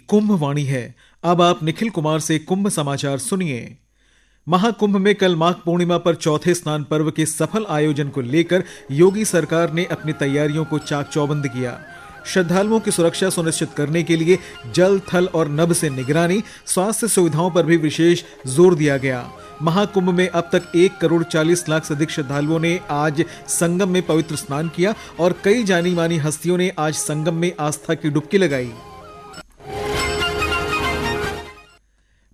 कुंभ वाणी है। अब आप निखिल कुमार से कुंभ समाचार सुनिए। महाकुंभ में कल माघ पूर्णिमा पर चौथे स्नान पर्व के सफल आयोजन को लेकर योगी सरकार ने अपनी तैयारियों को चाक चौबंद किया। श्रद्धालुओं की सुरक्षा सुनिश्चित करने के लिए जल, थल और नभ से निगरानी, स्वास्थ्य सुविधाओं पर भी विशेष जोर दिया गया। महाकुंभ में अब तक 1,40,00,000 से अधिक श्रद्धालुओं ने आज संगम में पवित्र स्नान किया और कई जानी मानी हस्तियों ने आज संगम में आस्था की डुबकी लगाई।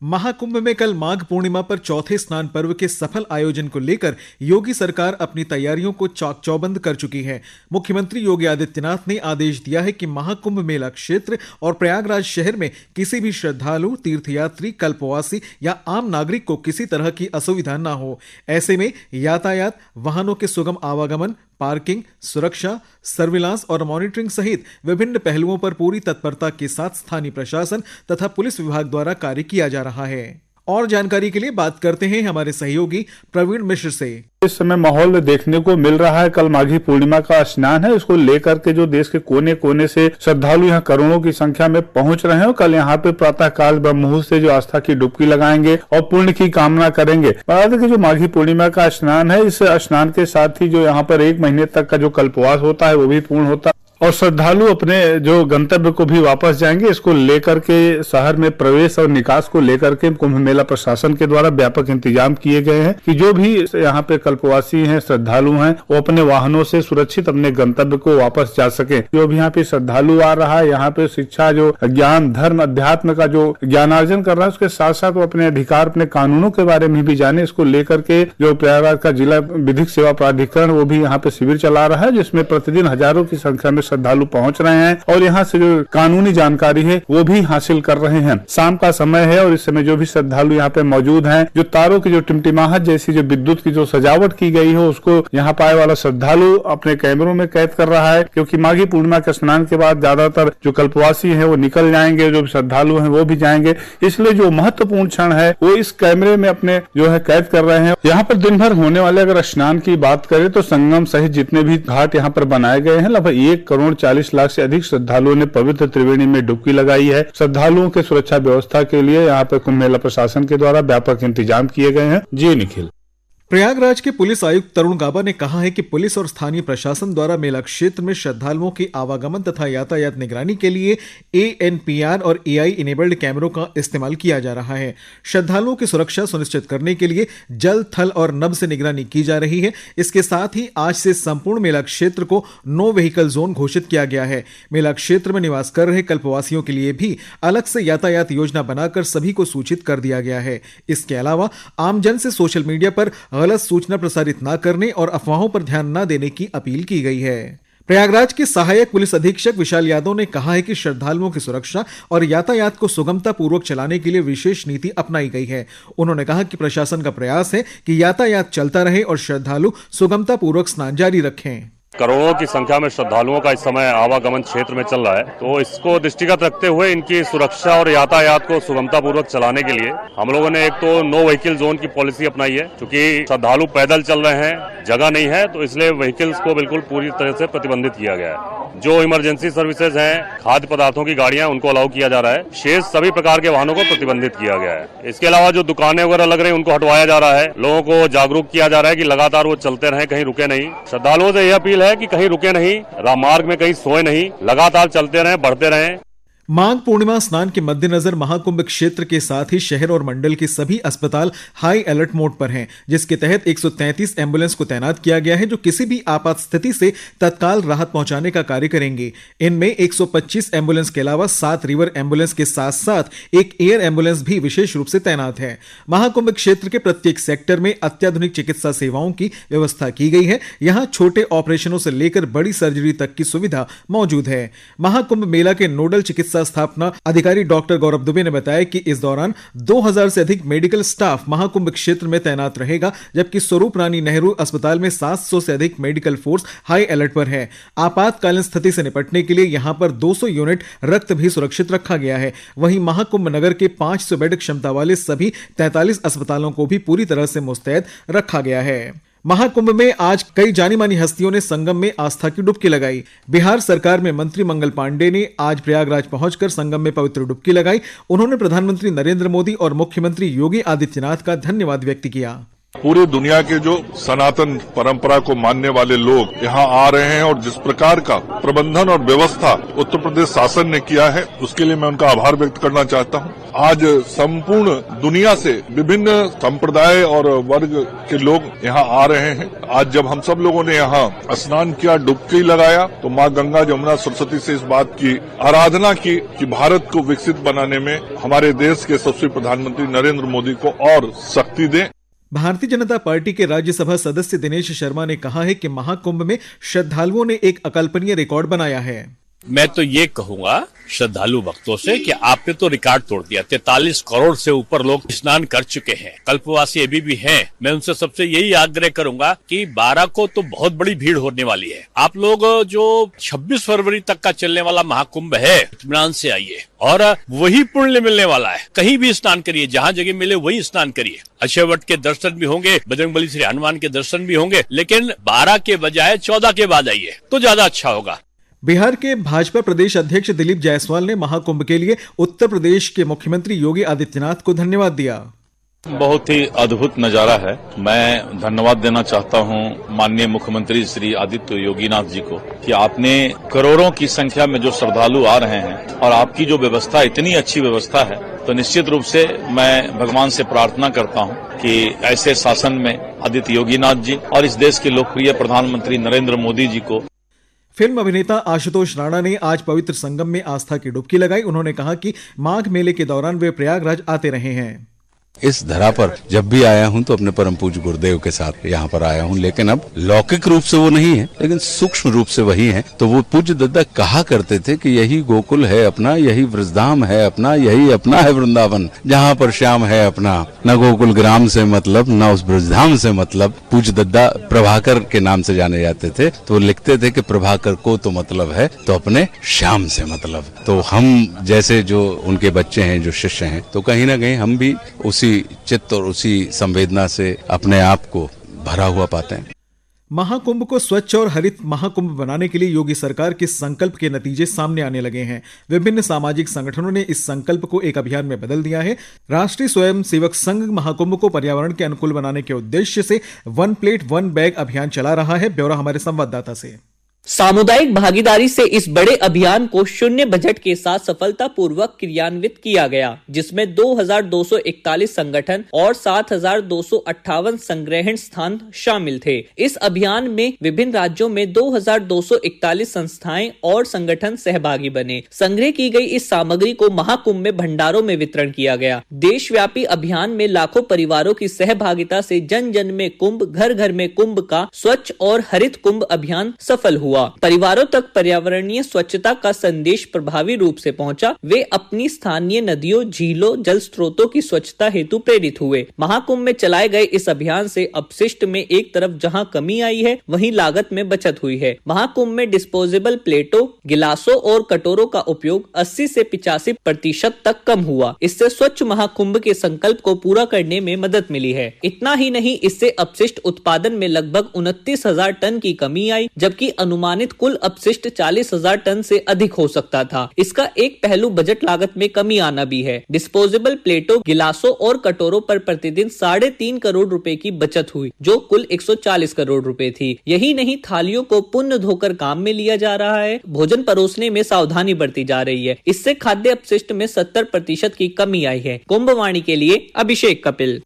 महाकुंभ में कल माघ पूर्णिमा पर चौथे स्नान पर्व के सफल आयोजन को लेकर योगी सरकार अपनी तैयारियों को चाक चौबंद कर चुकी है। मुख्यमंत्री योगी आदित्यनाथ ने आदेश दिया है कि महाकुंभ मेला क्षेत्र और प्रयागराज शहर में किसी भी श्रद्धालु, तीर्थयात्री, कल्पवासी या आम नागरिक को किसी तरह की असुविधा न हो। ऐसे में यातायात, वाहनों के सुगम आवागमन, पार्किंग, सुरक्षा, सर्विलांस और मॉनिटरिंग सहित विभिन्न पहलुओं पर पूरी तत्परता के साथ स्थानीय प्रशासन तथा पुलिस विभाग द्वारा कार्य किया जा रहा है। और जानकारी के लिए बात करते हैं हमारे सहयोगी प्रवीण मिश्र से। इस समय माहौल देखने को मिल रहा है। कल माघी पूर्णिमा का स्नान है, इसको लेकर के जो देश के कोने कोने से श्रद्धालु यहाँ करोड़ों की संख्या में पहुंच रहे हैं। कल यहाँ पे प्रातः काल ब्रह्म मुहूर्त से जो आस्था की डुबकी लगाएंगे और पुण्य की कामना करेंगे। बता दें कि जो माघी पूर्णिमा का स्नान है, इस स्नान के साथ ही जो यहाँ पर 1 महीने तक का जो कल्पवास होता है वो भी पूर्ण होता है और श्रद्धालु अपने जो गंतव्य को भी वापस जाएंगे। इसको लेकर के शहर में प्रवेश और निकास को लेकर के कुंभ मेला प्रशासन के द्वारा व्यापक इंतजाम किए गए हैं कि जो भी यहाँ पे कल्पवासी हैं, श्रद्धालु हैं, वो अपने वाहनों से सुरक्षित अपने गंतव्य को वापस जा सके। जो भी यहाँ पे श्रद्धालु आ रहा है, यहाँ पे शिक्षा, जो ज्ञान, धर्म, अध्यात्म का जो ज्ञानार्जन कर रहा है, उसके साथ साथ वो अपने अधिकार, अपने कानूनों के बारे में भी जाने। इसको लेकर के जो प्रयागराज का जिला विधिक सेवा प्राधिकरण वो भी यहाँ पे शिविर चला रहा है, जिसमें प्रतिदिन हजारों की संख्या में श्रद्धालु पहुंच रहे हैं और यहाँ से जो कानूनी जानकारी है वो भी हासिल कर रहे हैं। शाम का समय है और इस समय जो भी श्रद्धालु यहाँ पे मौजूद हैं, जो तारों की जो टिमटिमाहट जैसी जो विद्युत की जो सजावट की गई है उसको यहाँ पाए वाला श्रद्धालु अपने कैमरों में कैद कर रहा है, क्योंकि माघी पूर्णिमा के स्नान के बाद ज्यादातर जो कल्पवासी है वो निकल जाएंगे, जो श्रद्धालु है वो भी जाएंगे। इसलिए जो महत्वपूर्ण क्षण है वो इस कैमरे में अपने जो है कैद कर रहे हैं। यहाँ पर दिन भर होने वाले अगर स्नान की बात करें तो संगम सहित जितने भी घाट यहाँ पर बनाए गए हैं, लगभग 1,40,00,000 से अधिक श्रद्धालुओं ने पवित्र त्रिवेणी में डुबकी लगाई है। श्रद्धालुओं के सुरक्षा व्यवस्था के लिए यहाँ पर कुंभ मेला प्रशासन के द्वारा व्यापक इंतजाम किए गए हैं। जी निखिल। प्रयागराज के पुलिस आयुक्त तरुण गाबा ने कहा है कि पुलिस और स्थानीय प्रशासन द्वारा मेला क्षेत्र में श्रद्धालुओं के आवागमन तथा यातायात निगरानी के लिए ANPR और AI इनेबल्ड कैमरों का इस्तेमाल किया जा रहा है। श्रद्धालुओं की सुरक्षा सुनिश्चित करने के लिए जल, थल और नभ से निगरानी की जा रही है। इसके साथ ही आज से संपूर्ण मेला क्षेत्र को नो व्हीकल जोन घोषित किया गया है। मेला क्षेत्र में निवास कर रहे कल्पवासियों के लिए भी अलग से यातायात योजना बनाकर सभी को सूचित कर दिया गया है। इसके अलावा आमजन से सोशल मीडिया पर गलत सूचना प्रसारित न करने और अफवाहों पर ध्यान न देने की अपील की गई है। प्रयागराज के सहायक पुलिस अधीक्षक विशाल यादव ने कहा है कि श्रद्धालुओं की सुरक्षा और यातायात को सुगमता पूर्वक चलाने के लिए विशेष नीति अपनाई गई है। उन्होंने कहा कि प्रशासन का प्रयास है कि यातायात चलता रहे और श्रद्धालु सुगमता पूर्वक स्नान जारी रखें। करोड़ों की संख्या में श्रद्धालुओं का इस समय आवागमन क्षेत्र में चल रहा है, तो इसको दृष्टिगत रखते हुए इनकी सुरक्षा और यातायात को सुगमता पूर्वक चलाने के लिए हम लोगों ने एक तो नो व्हीकल जोन की पॉलिसी अपनाई है। क्योंकि श्रद्धालु पैदल चल रहे हैं, जगह नहीं है, तो इसलिए व्हीकल्स को बिल्कुल पूरी तरह से प्रतिबंधित किया गया है। जो इमरजेंसी सर्विसेज हैं, खाद्य पदार्थों की गाड़ियां, उनको अलाउ किया जा रहा है। शेष सभी प्रकार के वाहनों को प्रतिबंधित किया गया है। इसके अलावा जो दुकानें वगैरह लग रही हैं उनको हटवाया जा रहा है। लोगों को जागरूक किया जा रहा है कि लगातार वो चलते रहें, कहीं रुके नहीं। श्रद्धालुओं से यह अपील है कि कहीं रुके नहीं, रामार्ग में कहीं सोए नहीं, लगातार चलते रहें, बढ़ते रहें। माघ पूर्णिमा स्नान के मद्देनजर महाकुंभ क्षेत्र के साथ ही शहर और मंडल के सभी अस्पताल हाई अलर्ट मोड पर हैं, जिसके तहत 133 एम्बुलेंस को तैनात किया गया है, जो किसी भी आपात स्थिति से तत्काल राहत पहुंचाने का कार्य करेंगे। इनमें 125 एम्बुलेंस के अलावा 7 रिवर एम्बुलेंस के साथ साथ एक एयर एम्बुलेंस भी विशेष रूप से तैनात है। महाकुंभ क्षेत्र के प्रत्येक सेक्टर में अत्याधुनिक चिकित्सा सेवाओं की व्यवस्था की गई है। यहाँ छोटे ऑपरेशनों से लेकर बड़ी सर्जरी तक की सुविधा मौजूद है। महाकुंभ मेला के नोडल चिकित्सा स्थापना अधिकारी डॉक्टर गौरव दुबे ने बताया कि इस दौरान 2000 से अधिक मेडिकल स्टाफ महाकुंभ क्षेत्र में तैनात रहेगा, जबकि स्वरूप रानी नेहरू अस्पताल में 700 से अधिक मेडिकल फोर्स हाई अलर्ट पर है। आपातकालीन स्थिति से निपटने के लिए यहां पर 200 यूनिट रक्त भी सुरक्षित रखा गया है। वहीं महाकुंभ नगर के 500 बेड क्षमता वाले सभी 43 अस्पतालों को भी पूरी तरह से मुस्तैद रखा गया है। महाकुंभ में आज कई जानी मानी हस्तियों ने संगम में आस्था की डुबकी लगाई। बिहार सरकार में मंत्री मंगल पांडे ने आज प्रयागराज पहुंचकर संगम में पवित्र डुबकी लगाई। उन्होंने प्रधानमंत्री नरेंद्र मोदी और मुख्यमंत्री योगी आदित्यनाथ का धन्यवाद व्यक्त किया। पूरे दुनिया के जो सनातन परंपरा को मानने वाले लोग यहाँ आ रहे हैं और जिस प्रकार का प्रबंधन और व्यवस्था उत्तर प्रदेश शासन ने किया है, उसके लिए मैं उनका आभार व्यक्त करना चाहता हूँ। आज संपूर्ण दुनिया से विभिन्न संप्रदाय और वर्ग के लोग यहाँ आ रहे हैं। आज जब हम सब लोगों ने यहाँ स्नान किया, डुबकी लगाया, तो माँ गंगा जमुना सरस्वती से इस बात की आराधना की कि भारत को विकसित बनाने में हमारे देश के यशस्वी प्रधानमंत्री नरेंद्र मोदी को और शक्ति दें। भारतीय जनता पार्टी के राज्यसभा सदस्य दिनेश शर्मा ने कहा है कि महाकुंभ में श्रद्धालुओं ने एक अकल्पनीय रिकॉर्ड बनाया है। मैं तो ये कहूंगा श्रद्धालु भक्तों से कि आपने तो रिकॉर्ड तोड़ दिया। 43 करोड़ से ऊपर लोग स्नान कर चुके हैं, कल्पवासी अभी भी हैं। मैं उनसे सबसे यही आग्रह करूंगा कि 12 को तो बहुत बड़ी भीड़ होने वाली है। आप लोग जो 26 फरवरी तक का चलने वाला महाकुंभ है, इत्मीनान से आइए और वही पुण्य मिलने वाला है। कहीं भी स्नान करिए, जहाँ जगह मिले वही स्नान करिए। अक्षय वट के दर्शन भी होंगे, बजरंगबली श्री हनुमान के दर्शन भी होंगे, लेकिन 12 के बजाय 14 के बाद आइए तो ज्यादा अच्छा होगा। बिहार के भाजपा प्रदेश अध्यक्ष दिलीप जायसवाल ने महाकुंभ के लिए उत्तर प्रदेश के मुख्यमंत्री योगी आदित्यनाथ को धन्यवाद दिया। बहुत ही अद्भुत नजारा है। मैं धन्यवाद देना चाहता हूं माननीय मुख्यमंत्री श्री आदित्य योगीनाथ जी को कि आपने करोड़ों की संख्या में जो श्रद्धालु आ रहे हैं और आपकी जो व्यवस्था, इतनी अच्छी व्यवस्था है, तो निश्चित रूप से मैं भगवान से प्रार्थना करता हूं कि ऐसे शासन में आदित्य योगीनाथ जी और इस देश के लोकप्रिय प्रधानमंत्री नरेंद्र मोदी जी को। फिल्म अभिनेता आशुतोष राणा ने आज पवित्र संगम में आस्था की डुबकी लगाई। उन्होंने कहा कि माघ मेले के दौरान वे प्रयागराज आते रहे हैं। इस धरा पर जब भी आया हूं तो अपने परम पूज्य गुरुदेव के साथ यहाँ पर आया हूं, लेकिन अब लौकिक रूप से वो नहीं है, लेकिन सूक्ष्म रूप से वही है। तो वो पूज्य दद्दा कहा करते थे कि यही गोकुल है अपना, यही ब्रजधाम है अपना, यही अपना है वृंदावन, जहाँ पर श्याम है अपना। न गोकुल ग्राम से मतलब, न उस ब्रजधाम से मतलब। पूज्य दद्दा प्रभाकर के नाम से जाने जाते थे, तो लिखते थे कि प्रभाकर को तो मतलब है, तो अपने श्याम से मतलब। तो हम जैसे जो उनके बच्चे हैं, जो शिष्य हैं, तो कहीं ना कहीं हम भी उसी चित्त और उसी संवेदना से अपने आप को भरा हुआ पाते हैं। महाकुंभ को स्वच्छ और हरित महाकुंभ बनाने के लिए योगी सरकार के संकल्प के नतीजे सामने आने लगे हैं। विभिन्न सामाजिक संगठनों ने इस संकल्प को एक अभियान में बदल दिया है। राष्ट्रीय स्वयंसेवक संघ महाकुंभ को पर्यावरण के अनुकूल बनाने के उद्देश्य से 1 प्लेट 1 बैग अभियान चला रहा है। ब्यौरा हमारे संवाददाता से। सामुदायिक भागीदारी से इस बड़े अभियान को शून्य बजट के साथ सफलतापूर्वक क्रियान्वित किया गया, जिसमें 2241 संगठन और 7258 संग्रहण स्थान शामिल थे। इस अभियान में विभिन्न राज्यों में 2241 संस्थाएं और संगठन सहभागी बने। संग्रह की गई इस सामग्री को महाकुंभ में भंडारों में वितरण किया गया। देशव्यापी अभियान में लाखों परिवारों की सहभागिता से जन जन में कुंभ, घर घर में कुंभ का स्वच्छ और हरित कुंभ अभियान सफल हुआ। परिवारों तक पर्यावरणीय स्वच्छता का संदेश प्रभावी रूप से पहुंचा। वे अपनी स्थानीय नदियों, झीलों, जल स्रोतों की स्वच्छता हेतु प्रेरित हुए। महाकुंभ में चलाए गए इस अभियान से अपशिष्ट में एक तरफ जहां कमी आई है, वहीं लागत में बचत हुई है। महाकुंभ में डिस्पोजेबल प्लेटों, गिलासों और कटोरों का उपयोग 80 से 85% तक कम हुआ। इससे स्वच्छ महाकुंभ के संकल्प को पूरा करने में मदद मिली है। इतना ही नहीं, इससे अपशिष्ट उत्पादन में लगभग 29,000 टन की कमी आई, जबकि अनुमानित कुल अपशिष्ट 40,000 टन से अधिक हो सकता था। इसका एक पहलू बजट लागत में कमी आना भी है। डिस्पोजेबल प्लेटों, गिलासों और कटोरों पर प्रतिदिन 3.5 करोड़ रुपए की बचत हुई, जो कुल 140 करोड़ रुपए थी। यही नहीं, थालियों को पुनः धोकर काम में लिया जा रहा है। भोजन परोसने में सावधानी बरती जा रही है। इससे खाद्य अपशिष्ट में 70% की कमी आई है। कुंभवाणी के लिए अभिषेक कपिल।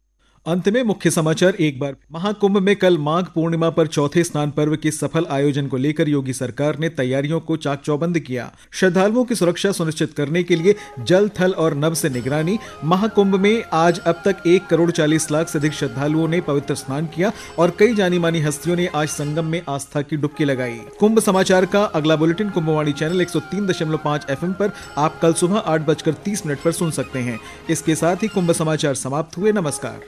अंत में मुख्य समाचार एक बार। महाकुंभ में कल माघ पूर्णिमा पर चौथे स्नान पर्व के सफल आयोजन को लेकर योगी सरकार ने तैयारियों को चाक चौबंद किया। श्रद्धालुओं की सुरक्षा सुनिश्चित करने के लिए जल, थल और नभ से निगरानी। महाकुंभ में आज अब तक 1,40,00,000 से अधिक श्रद्धालुओं ने पवित्र स्नान किया और कई जानी मानी हस्तियों ने आज संगम में आस्था की डुबकी लगाई। कुंभ समाचार का अगला बुलेटिन कुंभवाणी चैनल 103.5 FM पर आप कल सुबह 8:30 पर सुन सकते हैं। इसके साथ ही कुंभ समाचार समाप्त हुए। नमस्कार।